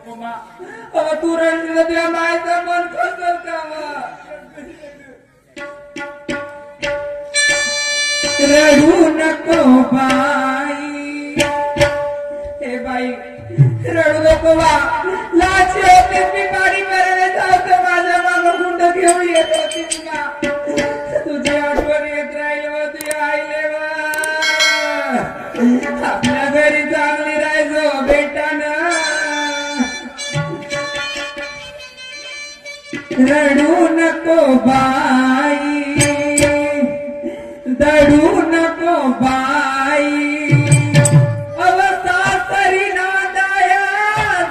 तू रडली त्या मायचं मन कसं का रडू नको बाई हे बाई रडू नको बा लाची होते मी गाडी करायला जाऊ माझ्या मागं गुंड घेऊन येत होतीस का तुझी आठवण येत राहील होती आईले आपल्या घरी चांगली राहायचो बेटानं रडू नको बाई दडू नको बाई अवस्था तरी नादाया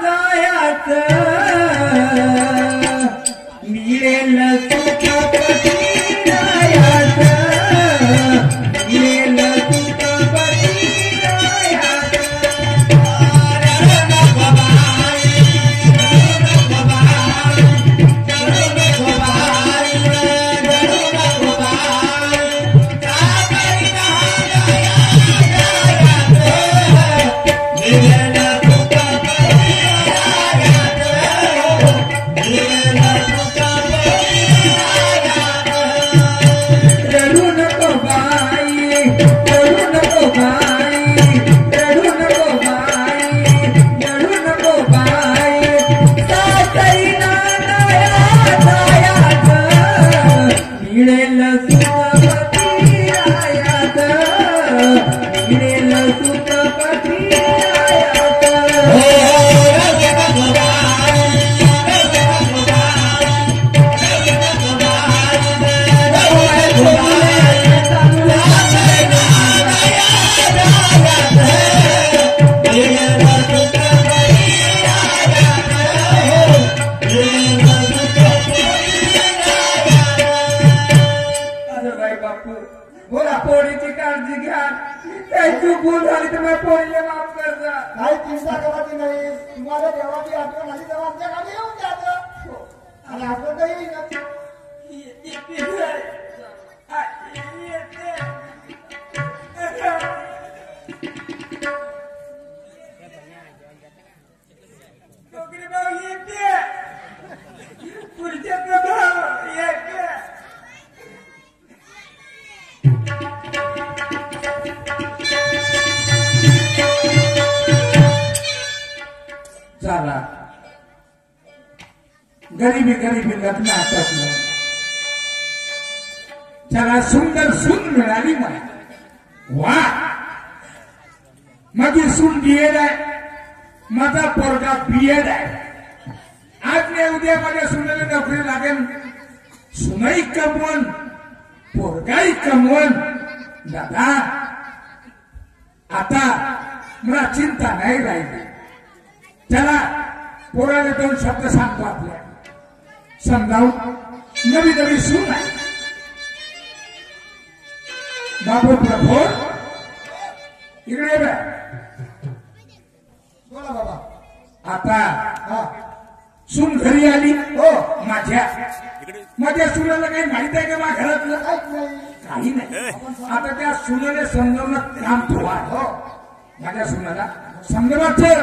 जायाच मिळेल सुख पतीरायाच मिळेल सुख पतीरायाच गरीबी गरीबी लग्न आटपलं त्याला सुंदर सून मिळाली मला वा माझी सून बीएड आहे माझा पोरगा बीएड आहे आज नाही उद्या माझ्या सुनेला नोकरी लागेल सुनई कमवून पोरगाही कमवून दादा आता मला चिंता नाही राहिली त्याला पोराने दोन शब्द सांगतो आपल्या समजावून नवी नवी सून आहे बाबू प्रभू इकडे बोला बाबा आता सून घरी आली हो माझ्या सुनाला काही माहित आहे का माझ्या घरातलं काही नाही आता त्या सुनेने समजावणं काम ठेवा हो माझ्या सुनाला समजवायचं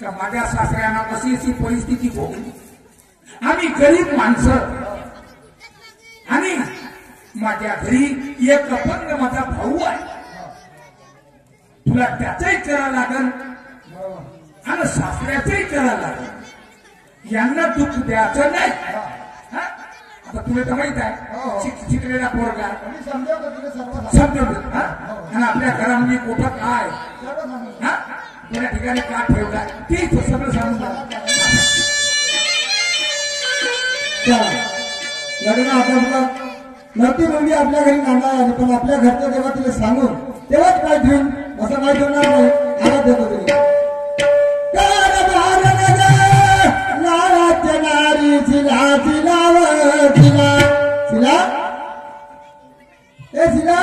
का माझ्या सासऱ्यांना कशी अशी परिस्थिती भोगली आम्ही गरीब माणसं आणि माझ्या घरी एक अपंग माझा भाऊ आहे तुला त्याचंही करावं लागल आणि सासऱ्याचंही करावं लागल यांना दुःख द्यायचं नाही आता तुला तर माहित आहे शिकलेला पोरगा समजवलं आणि आपल्या घरामध्ये कुठं काय कोणत्या ठिकाणी का ठेवला ते सगळं सांगून लग्न आटोपलं नक्की मुलगी आपल्या घरी नांदा आली पण आपल्या घरच्या तेव्हा तिला सांगून तेव्हाच काय ठेवून असं काय ठेवणार नाही आवाज देतो तुम्ही लालाच्या नारी शिला शिलाव शिला शिला ए शिला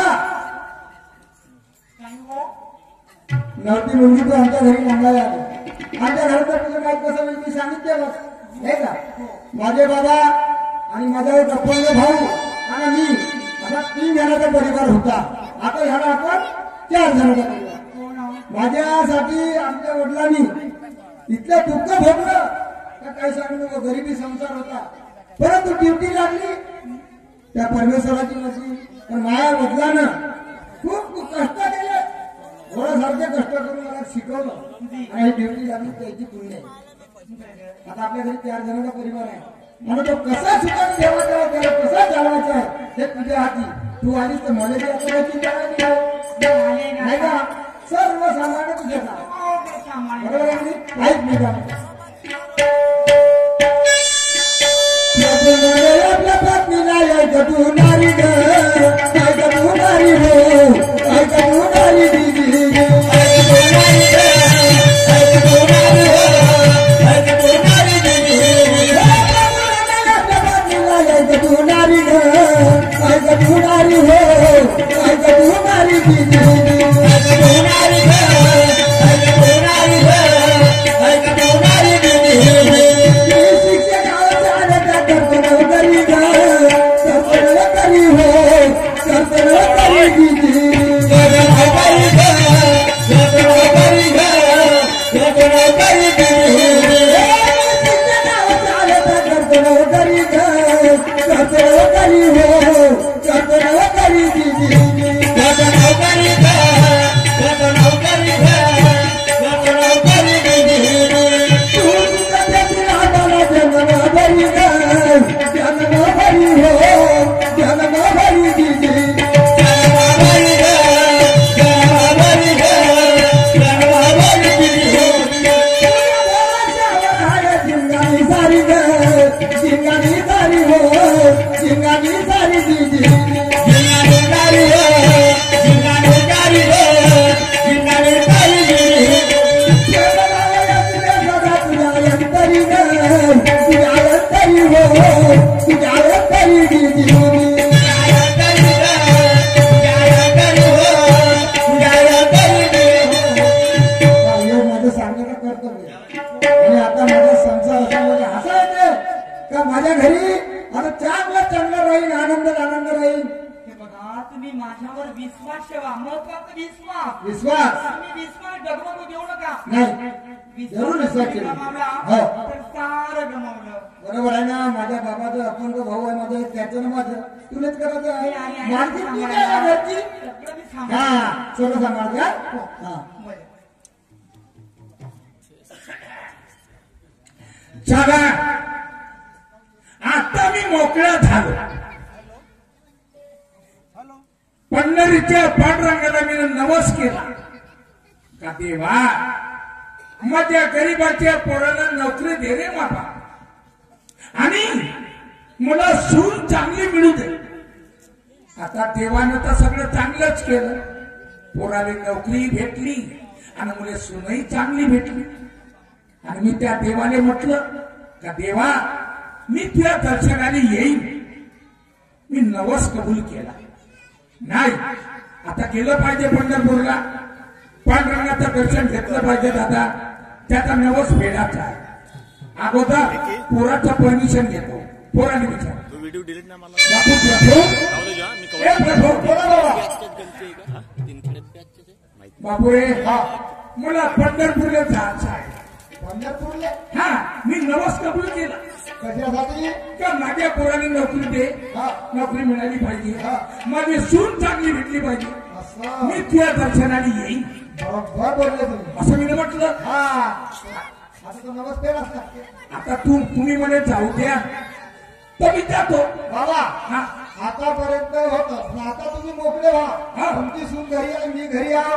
नवती मुलगी तू आमच्या घरी नांदा आली आमच्या घरात तुझं माहित कसं होईल मी सांगितलं नाही का माझे बाबा आणि माझा एक अपंग भाऊ आणि मी असा 3 जणांचा परिवार होता आता ह्याला आपण 4 जणांचा परिवार माझ्यासाठी आमच्या वडिलांनी इथलं दुःख भोगलं का काय सांगू, गरिबी संसार होता, परंतु ड्युटी लागली त्या परमेश्वराची नसली. पण माया बदलानं खूप कष्ट केले, थोडासारखे कष्ट करून मला शिकवलं आणि ही ड्युटी लागली त्याची पुण्य आहे. आता आपल्या घरी 4 जणांचा परिवार आहे, मला तो कसा सुखाने ठेवायचा आहे, त्याला कसा चालवायचा आहे हे तुझ्या हाती. तू आलीस तर मला जी आता चिंता नाही का, सर्व सामान्य तुझ्या बरोबर आहे की ऐक मी आपल्या पत्नीला यायचं तू नारी ग, ऐका तू नारी हो, ऐका तू नारी दिदी, ऐका तू नारी ग, ऐका तू नारी हो, ऐका तू नारी दिदी, आपल्या पत्नीला यायचं तू नारी ग, ऐका तू नारी हो, ऐका तू नारी दिदी, ऐका तू नारी ग, ऐका तू नारी हो, ऐका तू नारी दिदी. माझ्या घरी आता चांगलं राहील, आनंद राहील. बघा तुम्ही माझ्यावर विश्वास ठेवा, महत्वाचा विश्वास. तुम्ही विश्वास डगमगू देऊ नका. नाही, जरूर विश्वास ठेवा. तर सारं गमावलं. बरोबर आहे ना, माझ्या बाबाचं अपंग भाऊ आहे, माझं त्याचं ना माझं तुलाच करायचं आहे. माझी तू काय घरची हा सगळं सांभाळत हा. चला आता मी मोकळा झालो. पंढरीच्या पांडुरंगाला मी नवस केला का देवा माझ्या गरीबाच्या पोराला नोकरी दे रे बाबा, आणि मला सून चांगली मिळू दे. आता देवानं तर सगळं चांगलंच केलं, पोराला नोकरी भेटली आणि मला सूनही चांगली भेटली. आणि मी त्या देवाने म्हटलं का देवा मी तुझ्या दर्शनाने येईन. मी नवस कबूल केला. नाही आता गेलं पाहिजे पंढरपूरला, पांडुरंगाचं दर्शन घेतलं पाहिजे दादा, त्याचा नवस वेळाचा आहे. अगोदर पोराचं परमिशन घेतो. पोराने विचार व्हिडिओ डिलीट ना मला बापू रे, मला पंढरपूरला जायचं आहे. पंढरपूरला हा मी नवस कबूल केला. कशासाठी? का माझ्या पोराने नोकरी दे, नोकरी मिळाली पाहिजे, माझी सून चांगली भेटली पाहिजे, मी तुझ्या दर्शनाने येईन. बरोबर बोलले तुम्ही, असं मी म्हटलं. आता तो नमस्ते असतात. आता तुम्ही म्हणे जाऊ द्या तर मी जातो बाबा. हा आतापर्यंत होतं, आता तुम्ही मोकळे व्हा. तुमची सून घरी आहे, मी घरी आहे,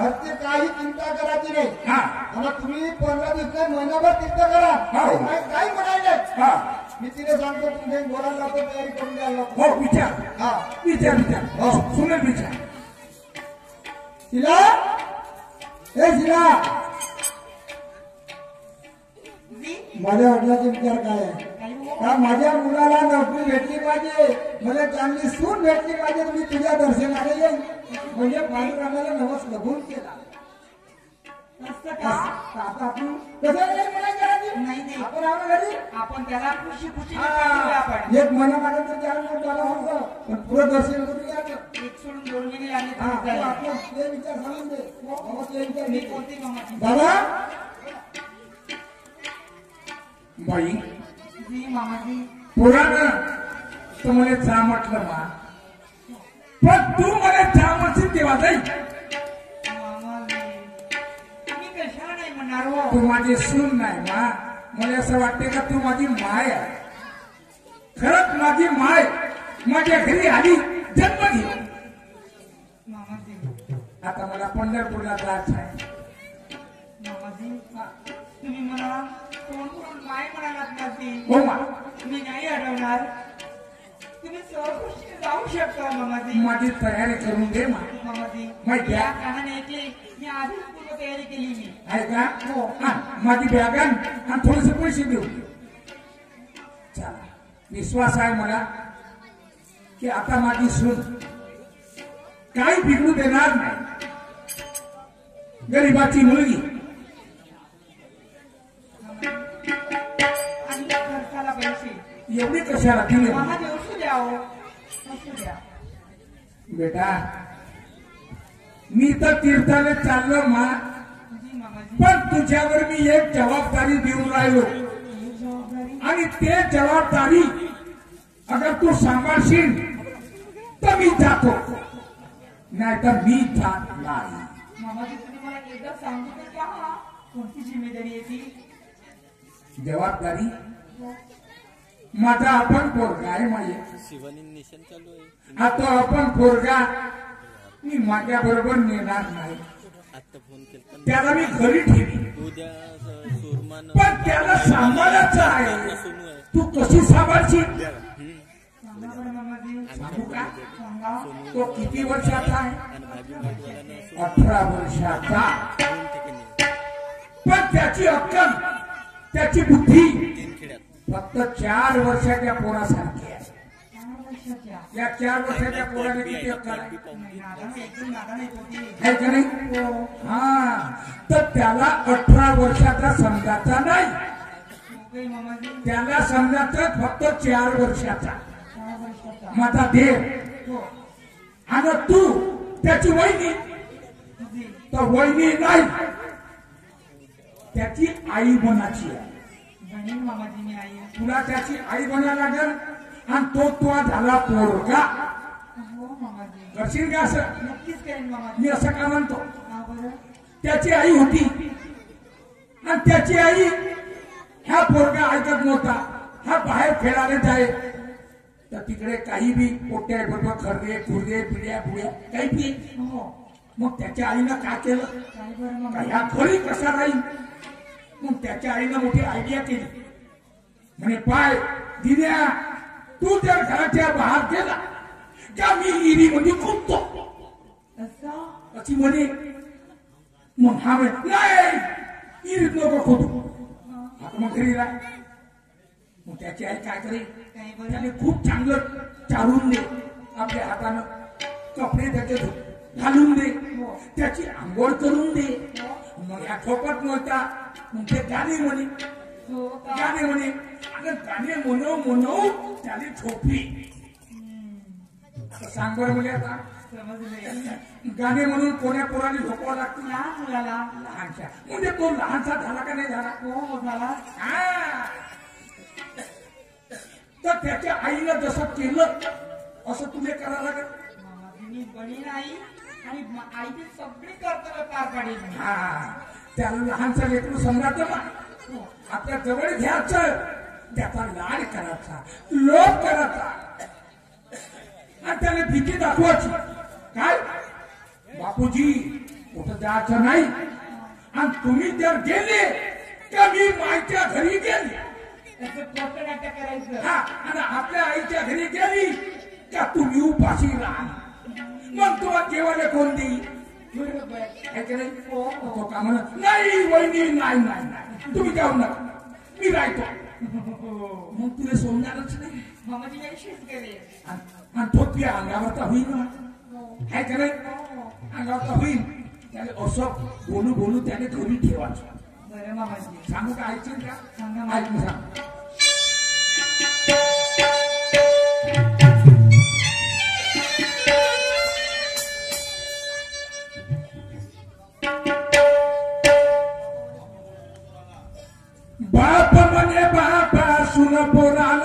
घरची काही चिंता करायची नाही. आणि तुम्ही 15 दिवस महिनाभर तीर्थ करा, काही म्हणायचे. मी तिने सांगतो तुम्ही बोलायला लागतो, तयारी करून द्यायला. हो विचार, विचार सुनेल विचार. शिला हे शिला, माझ्या वडिलांचे विचार काय आहे का माझ्या मुलाला नोकरी भेटली पाहिजे, मला चांगली सून भेटली पाहिजे, मी तुझ्या दर्शनाला येईन. म्हणजे पांडुरंगाला नवस कबूल केला. आता आपण कसं नाही, आपण आपल्या घरी आपण त्याला खुशी खुशी आपण एक महिना माझं तर 4 महिने झाला होतं, पण पुढं दर्शन करून यायचं. एक सोडून 2 महिने आले. आपण ते विचार सांगून दे बाबा, ते विचार मी कोणती कामाची बाबा. बाई जी मामाजी पुराण तर मला जा म्हटलं मा पण तू मला जा म्हणशील तेव्हा जाईल मामाजी मी कशाला नाही म्हणणार हो तू माझी सून नाही मा मला असं वाटते का तू माझी माय आहे खरंच माझी माय माझ्या घरी आली जन्म घेऊन मामाजी आता मला पंढरपूरला जायचं आहे मामाजी तुम्ही मला फोन करून माय म्हणालात ना ती हो मा मी नाही अडवणार तुम्ही सहकुशीने जाऊ शकता मामाजी माझी तयारी करून दे मा मामाजी माहिती आहे? या कानाने ऐकले मी आधीच पूर्व तयारी केली मी आहे का हा माझी बॅग आण आणि थोडेसे पैसे देऊ चला विश्वास आहे मला की आता माझी सून काही बिघडू देणार नाही गरीबाची मुलगी आणि खर्चाला पैसे एवढी कशाला दिली मामाजी असू द्या हो असू द्या बेटा मी तर तीर्थाने चाललो मा जी मामाजी पण तुझ्यावर मी एक जबाबदारी देऊन राहिलो ही जबाबदारी आणि ते जबाबदारी अगर तू सांभाळशील तर मी जातो नाही तर मी जात नाही मामाजी तुम्ही मला एकदा सांगू तर द्या कोणती जिम्मेदारी आहे ती जबाबदारी माझा आपण पोरगा आहे माझे शिवानी निशान चालू आहे हा तो आपण पोरगा मी माझ्या बरोबर नेणार नाही आता फोन केला त्याला मी घरी ठेवी उद्या सुरमान पण त्याला सांभाळायचं आहे सोनू आहे तू कशी सांभाळशील सांगा बरं मामाजी सांगू का सांगा तो किती वर्षाचा आहे आणि भाजी भाजीवाल्यानं 18 वर्षाचा दोन ठिकाणी पण त्याची अक्कल त्याची बुद्धी 3 खेड्यात फक्त 4 वर्षाच्या पोरासारखी आहे 4 वर्षाच्या या 4 वर्षाच्या पोराने किती अक्कल आहे नाही, नादान एकदम नादान येत होती है का नाही हा तर त्याला 18 वर्षाचा समजायचा नाही हो काही मामाजी त्याला समजायचं फक्त 4 वर्षाचा 4 वर्षाचा माझा देव हो आणि तू त्याची वहिनी जी तर वहिनी नाही त्याची आई बनायची आहे बहीण मामाजी मी आई आहे. तुला त्याची आई बनायला लागेल आणि तो झाला पोरगा हो मामाजी करशील का असं नक्कीच करेन मामाजी मी असं का म्हणतो हा बरं त्याची आई होती आणि त्याची आई हा पोरगा ऐकत नव्हता हा बाहेर खेळायला जाय तर तिकडे काही बी पोट्या बरोबर खरडे खुर्दे पिढ्या पुढ्या काही बी हो मग त्याच्या आईनं काय केलं काय बरं का मामाजी ह्या घरी कसा राहील मग त्याच्या आईनं मोठी आयडिया केली म्हणे पाय दिन्या तू जर घराच्या बाहेर गेला का मी इरीमध्ये खुपतो असं अशी म्हणे मग हा म्हणे नाही इरीत नको खोटू आता मग घरी राह मग त्याची आई काय करेल काय बरं त्याने खूप चांगलं चालून दे आपल्या हातानं कपडे त्याचे घालून दे त्याची आंघोळ करून दे मग ह्या झोपत नव्हता मग ते गाणे म्हणे हो का गाणे म्हणे आणि गाणे म्हणू त्याने झोपली आता सांग बरं म्हणजे आता समजले गाणे म्हणून कोण्या पोराने झोपावं लागतं लहान मुलाला लहानशा म्हणजे तो लहानसा झाला का नाही झाला हो झाला हा. तर त्याच्या आईनं जसं केलं असं तुला करावं लागेल मामाजी मी बहीण आई आणि आईची सगळी कर्तव्य पार पाडेल मी. हा त्याला लहानसा लेकरू समजायचं ना हो. आपल्या जवळ घ्यायचं त्याचा लाड करायचा लोभ करायचा आणि त्याला भीती दाखवायची काय बापूजी कुठं जायचं नाही आणि तुम्ही जर गेले का मी मायच्या घरी गेले त्याचं पोट नाट्य करायचं हा आणि आपल्या आईच्या घरी गेली का तुम्ही उपाशी राहा मग तुम्हाला जेवायला कोण देईल बरोबर है की नाही? तो का म्हणत नाही वहिनी नाही नाही नाही तुम्ही जाऊ नका मी राहतो मग तुला सोडणारच नाही मामाजी मी शिस्त करेल आणि तो तुझ्या अंगावर तर होईल ना है का नाही अंगावर तर होईल त्याने असं बोलू बोलू त्याने घरी ठेवायचं बरं मामाजी सांगू का ऐकशील का सांगा ऐक मला. सांग बाप म्हणे पोरं आलं